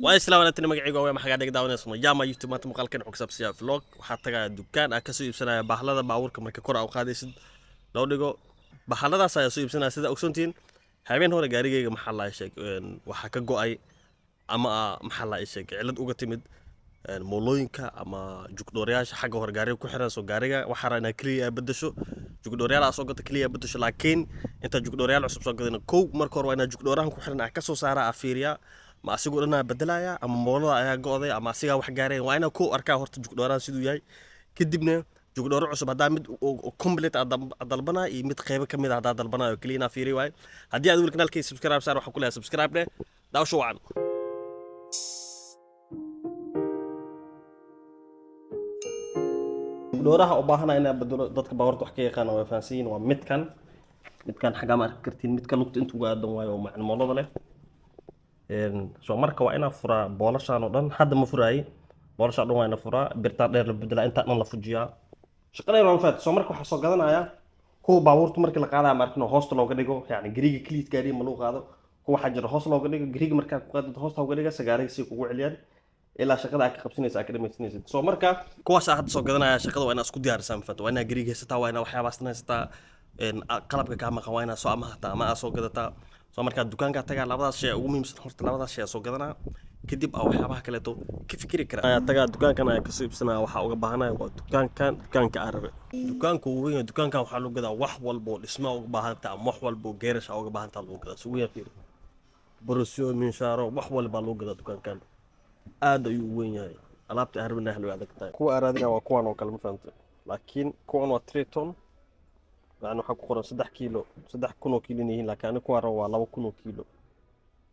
والسلام عليكم magacayga waa maxaa dhig daawanaysan jaama youtube maanta muuqaalkan wuxuu ka saabsan vlog waxa tagaa dukaan ka soo iibsanaya bahlada baabuurka marka kor u qaadaysid loo dhigo bahladaas ayaa soo iibsanaya sida ogsoontiin habeen hore gaarigayga maxaa la sheeg waxa ka go'ay ama maxaa la sheeg cilad uga timid moolooyinka ama jugdoorayaasha xagga hore gaariga ku xiran soo gaariga waxa raana kaliya bedesho jugdoorayaal soo gata kaliya bedesho laakiin inta jugdoorayaal cusub soo gadana kow marka hore waa ina jugdoorahan ku xiran ka soo saara afiiriya ma asigu dhanaa bedelaya ama moolada ayaa go'day ama asiga wax gaareen waa ina ku arkaa horta jugdoorahan siduu yahay kadibna jugdooro cusub hadaa mid complete dalbana iyo mid qayb ka mid ah hadaa dalbanayo kaliya afiiri waay hadii aad weli kanaalkayga subscribe saar waxa ku leeyahay subscribe leh daawasho wacan jugdooraha u baahanaa inaa bedelo dadka baawarta wax ka yaqaan waa fahansiin waa midkan xaga ma arki kartiin midka lugta intuu gaadan waayo oo macna moolada leh soo marka waa ina furaa boolashaan oo dhan hadda ma furaay boolashaan dhan waa ina furaa birta dheer la bedela inta dhan la fujiyaa shaqadeena waan faad soo marka waxa soo gadanaya kuwa baabuurta markii la qaadayo markino hoosta looga dhigo yani gariga kliid gaari ma loo qaado kuwa waxa jira hoos looga dhigo gariga marka ku qaadado hoosta looga dhigo sagaariga si kugu celiyaan ilaa shaqada aad ka qabsanaysa aad ka dhamaysanaysid soo marka kuwaas aad soo gadanaya shaqada waa ina isku diyaarsan faad waa ina gariga haysataa waa ina waxyaabaas haysataa qalabka ka maqan waa ina soo amahata ama aad soo gadataa soo marka dukaanka tagaa labadaas shay ugu muhiimsan horta labadaas shay soo gadanaa kadib waxyaabaha kale to ka fikiri kara tagaa dukaankan ay ka soo iibsanaa waxa uga baahanay waa dukaanka arabe dukaanku weyn dukaankan waxa lagu gadaa wax walba oo dhismo uga baahanta ama wax walba oo geerash uga baahanta lagu gadaa soo weyn fiir borosyo minshaaro wax walba lagu gadaa dukaankan aad ayuu weyn yahay alaabta arbina hal way adag tahay kuwa aradina waa kuwan oo kale ma fahamtay laakiin kuwan waa 3 ton يعني waxaa ku qoran 3 kiilo 3 kun oo kiilo yihiin laakiin ku waro waa 2 kun oo kiilo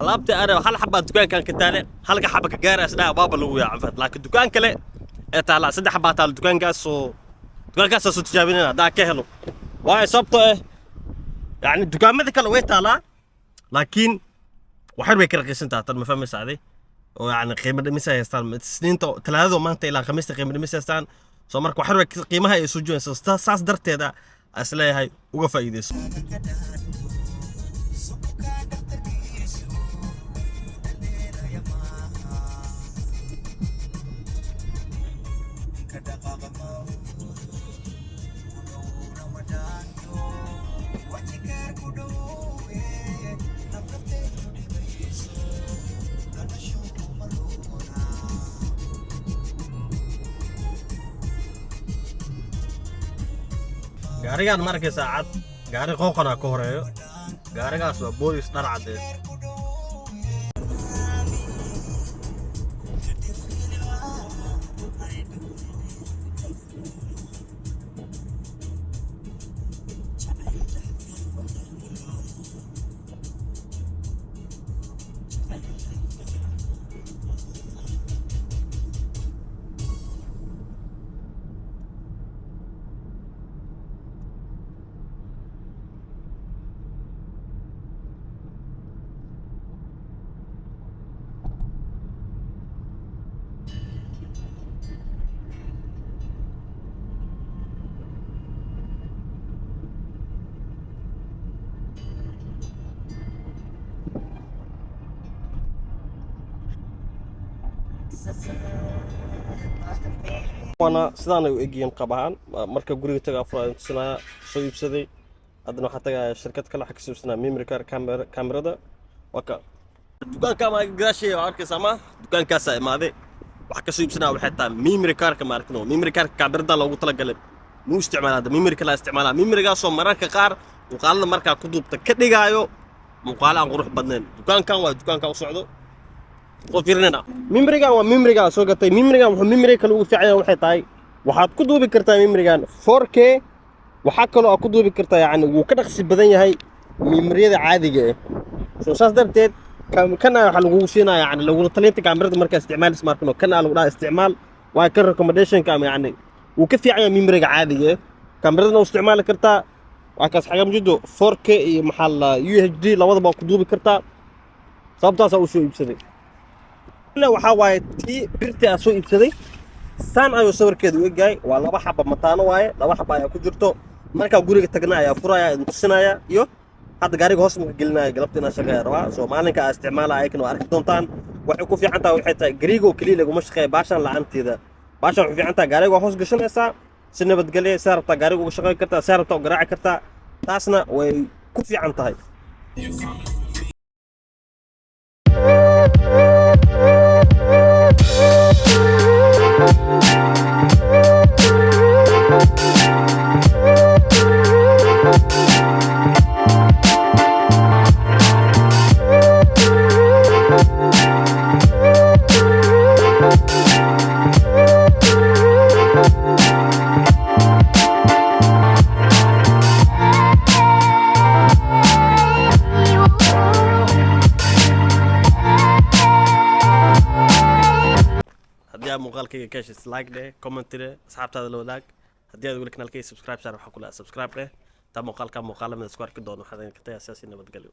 alaabta ara hal xabba dukaankan ka taale halka xabba ka gaar asna baaba lagu yaacfad laakiin dukaan kale ee taala 3 xabba taal dukaankaas soo tijaabinayna daa ka helo waa sabto yani dukaamada kale way taala laakiin waxay way ka raqiisantaa tan ma fahmaysaade oo yani qiimada dhimisa haystaan isniinta talaado maanta ilaa khamiista qiimada dhimisa haystaan soo marka waxay way qiimaha ay soo joogaysaa saas darteeda asleeyahay uga faa'iideyso gaarigan markay saacad gaari qooqana ka horeeyo gaarigaas waa booliis dhar cadeed وانا sidaan ay u egiyeen qabahan marka guriga taga afraad sanaa soo iibsaday hadana waxa tagaa shirkad kale waxa ka soo iibsanaa memory card kamerada waka dukaanka ma gaashay arkaysa ma dukaankaas ay maade waxa ka soo iibsanaa waxay taa memory card ka markano memory card kamerada loogu tala galay muu isticmaalada memory kala isticmaalaa memoryga soo mararka qaar muuqaalada marka ku duubta ka dhigaayo muuqaal aan qurux badnayn dukaankan waa dukaanka u socdo وفيرنا ميمريغان وميمريغان سو غتاي ميمريغان وحو ميمري كلو فيعيا waxay tahay waxaad ku duubi kartaa mimrigan 4K waxa kale oo ku duubi kartaa yani wuu ka dhaqsi badan yahay mimriyada caadiga ah soo saas darteed kana waxa lagu siinaa yani lagu talinta kamerada marka isticmaal smartphone kana lagu dhaa isticmaal waa ka recommendation ka yani wuu ka fiican yahay mimriga caadiga ah kamerada oo isticmaal kartaa waa kaas xagam jiddo 4K iyo maxalla UHD labadaba ku duubi kartaa sababtaas oo soo iibsaday لا waxa waaye tii birta soo iibsaday san ayo sawirkeedu eegay waa laba xabba mataano waaye laba xabba ayaa ku jirto marka guriga tagna ayaa furaya tusinaya iyo hadda gaariga hoos ma gelinaya galabtina shaqeeya rabaa soo maalinka isticmaalaya ay kana arki doontaan waxay ku fiican tahay waxay tahay gariigo kaliya laguma shaqeeya baashan la'aanteeda baashan waxay fiican tahay gaariga waa hoos gashanaysaa si nabadgelya saa rabtaa gaariga uga shaqeyn kartaa saa rabtaa u garaaci kartaa taasna way ku fiican tahay haddii aad muuqaalkayga ka heshid like dheh comment dheh asxaabtaada la wadaag haddii aad weli kanaalkayga subscribe saar waxaa ku leeyahay subscribe dheh taa muuqaalka muuqaala mid isku arki doono waxaad ka tagay asaasi nabadgelyo